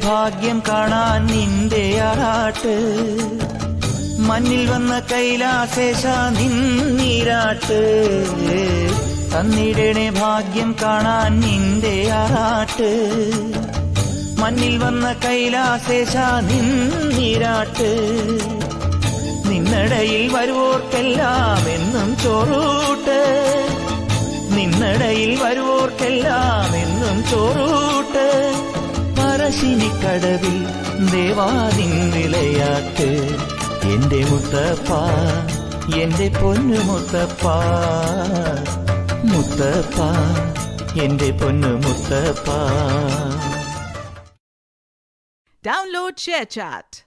ഭാഗ്യം കാണാൻ നിന്റെ ആറാട്ട്, മണ്ണിൽ വന്ന കൈലാസേശ നിന്നീരാട്ട്. തന്നിടണേ ഭാഗ്യം കാണാൻ നിന്റെ ആറാട്ട്, മണ്ണിൽ വന്ന കൈലാസേശ നിന്നീരാട്ട്. നിന്നടയിൽ വരുവോർക്കെല്ലാം എന്നും ചോറൂട്ട്, നിന്നടയിൽ വരുവോർക്കെല്ലാം എന്നും ചോറൂട്ട്. പറശ്ശിനിക്കടവിൽ ദേവാദിൻ വിളയാട്ട്, എന്റെ മുത്തപ്പ എന്റെ പൊന്നു മുത്തപ്പ, മുത്തപ്പ എന്റെ പൊന്നു മുത്തപ്പ. Download ShareChat.